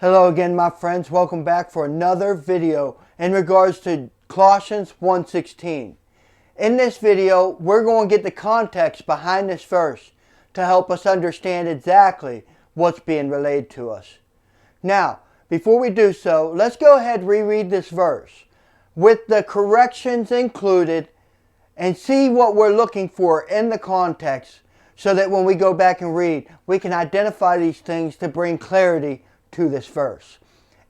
Hello again, my friends. Welcome back for another video in regards to Colossians 1:16. In this video, we're going to get the context behind this verse to help us understand exactly what's being relayed to us. Now, before we do so, let's go ahead and reread this verse with the corrections included and see what we're looking for in the context so that when we go back and read, we can identify these things to bring clarity to this verse.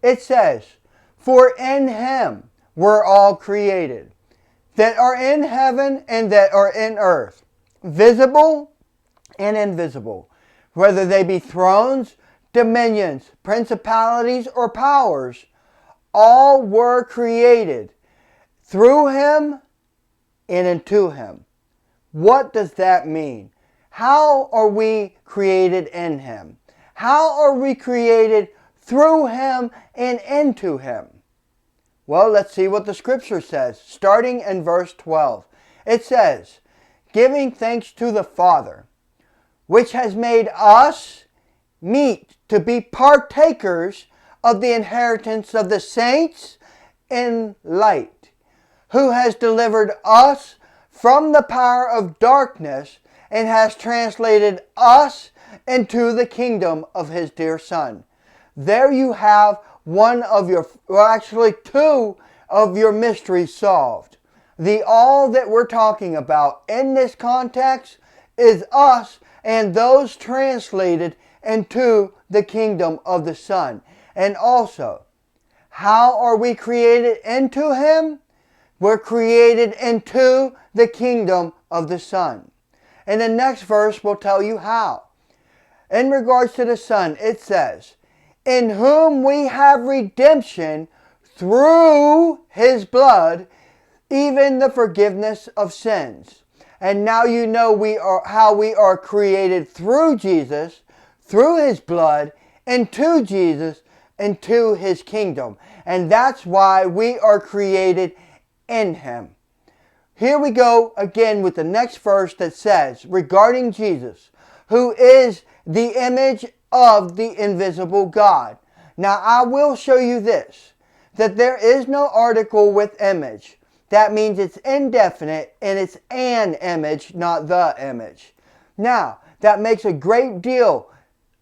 It says, "For in him were all created, that are in heaven and that are in earth, visible and invisible, whether they be thrones, dominions, principalities, or powers, all were created through him and into him." What does that mean? How are we created in him? How are we created through him and into him? Well, let's see what the scripture says, starting in verse 12. It says, "Giving thanks to the Father, which has made us meet to be partakers of the inheritance of the saints in light, who has delivered us from the power of darkness and has translated us into the kingdom of his dear Son." There you have one of your, well actually two of your mysteries solved. The all that we're talking about in this context is us and those translated into the kingdom of the Son. And also, how are we created into him? We're created into the kingdom of the Son. And the next verse will tell you how. In regards to the Son, it says, "In whom we have redemption through his blood, even the forgiveness of sins." And now you know how we are created through Jesus, through his blood, into Jesus, into his kingdom. And that's why we are created in him. Here we go again with the next verse that says, regarding Jesus, who is the image of the invisible God. Now I will show you this, that there is no article with image. That means it's indefinite and it's an image, not the image. Now, that makes a great deal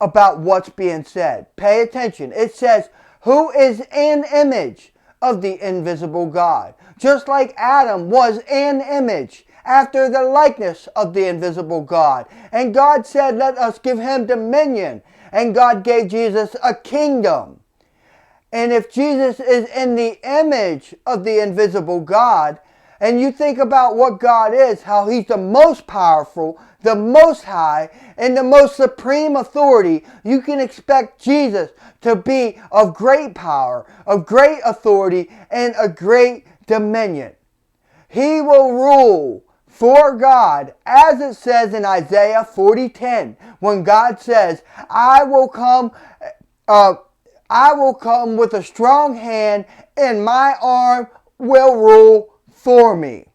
about what's being said. Pay attention. It says, who is an image of the invisible God. Just like Adam was an image after the likeness of the invisible God. And God said, let us give him dominion. And God gave Jesus a kingdom. And if Jesus is in the image of the invisible God, and you think about what God is, how he's the most powerful, the most high, and the most supreme authority, you can expect Jesus to be of great power, of great authority, and a great dominion. He will rule for God, as it says in Isaiah 40:10, when God says, I will come with a strong hand, and my arm will rule for me.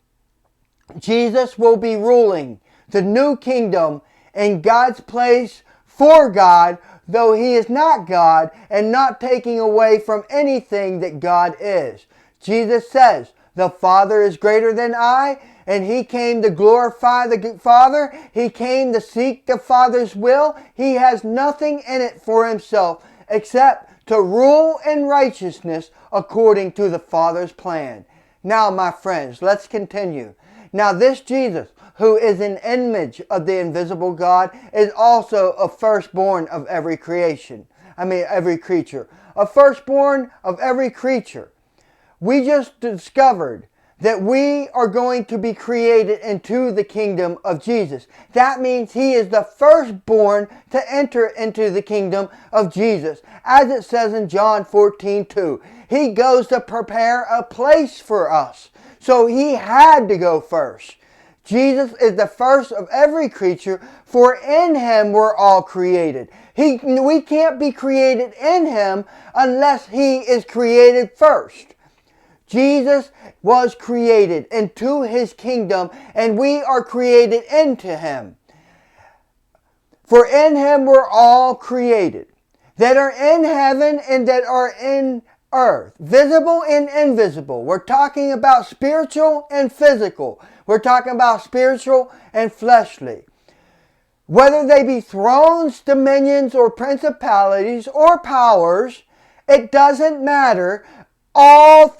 Jesus will be ruling the new kingdom in God's place for God, though he is not God and not taking away from anything that God is. Jesus says, the Father is greater than I, and he came to glorify the Father. He came to seek the Father's will. He has nothing in it for himself except to rule in righteousness according to the Father's plan. Now, my friends, let's continue. Now, this Jesus, who is an image of the invisible God, is also a firstborn of every creature. A firstborn of every creature. We just discovered that we are going to be created into the kingdom of Jesus. That means he is the firstborn to enter into the kingdom of Jesus. As it says in John 14:2, he goes to prepare a place for us. So he had to go first. Jesus is the first of every creature, for in him we're all created. We can't be created in him unless he is created first. Jesus was created into his kingdom, and we are created into him. For in him we're all created. that are in heaven and that are in earth, visible and invisible. We're talking about spiritual and physical. We're talking about spiritual and fleshly. Whether they be thrones, dominions, or principalities, or powers, it doesn't matter. All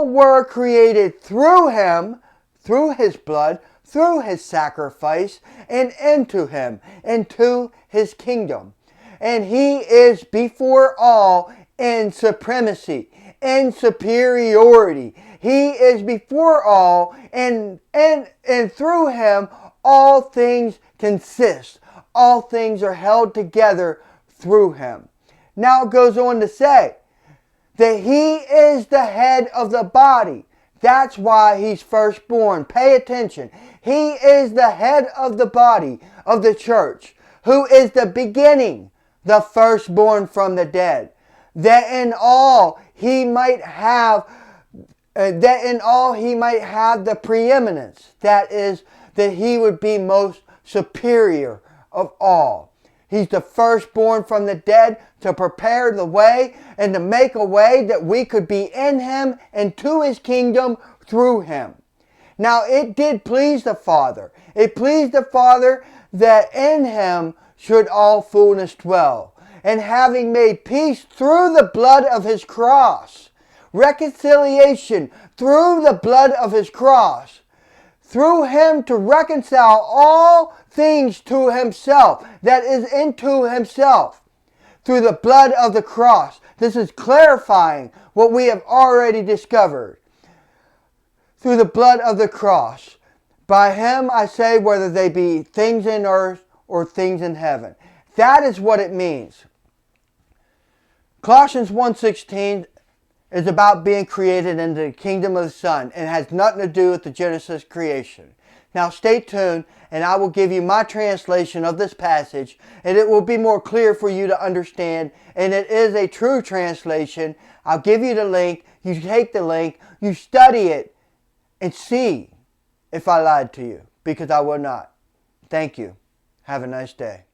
were created through Him, through His blood, through His sacrifice, and into Him, into His kingdom. And He is before all in supremacy, in superiority. He is before all, and through Him all things consist. All things are held together through Him. Now it goes on to say that He is the head of the body. That's why He's firstborn. Pay attention. He is the head of the body of the church, who is the beginning, the firstborn from the dead, that in all He might have the preeminence. That is, that He would be most superior of all. He's the firstborn from the dead to prepare the way and to make a way that we could be in Him and to His kingdom through Him. Now it did please the Father. It pleased the Father that in Him should all fullness dwell. And having made peace through the blood of His cross, reconciliation through the blood of His cross, through Him to reconcile all things to Himself, that is into Himself, through the blood of the cross. This is clarifying what we have already discovered. Through the blood of the cross. By Him I say, whether they be things in earth or things in heaven. That is what it means. Colossians 1:16 is about being created in the kingdom of the Son and has nothing to do with the Genesis creation. Now stay tuned and I will give you my translation of this passage, and it will be more clear for you to understand, and it is a true translation. I'll give you the link. You take the link, you study it, and see if I lied to you, because I will not. Thank you. Have a nice day.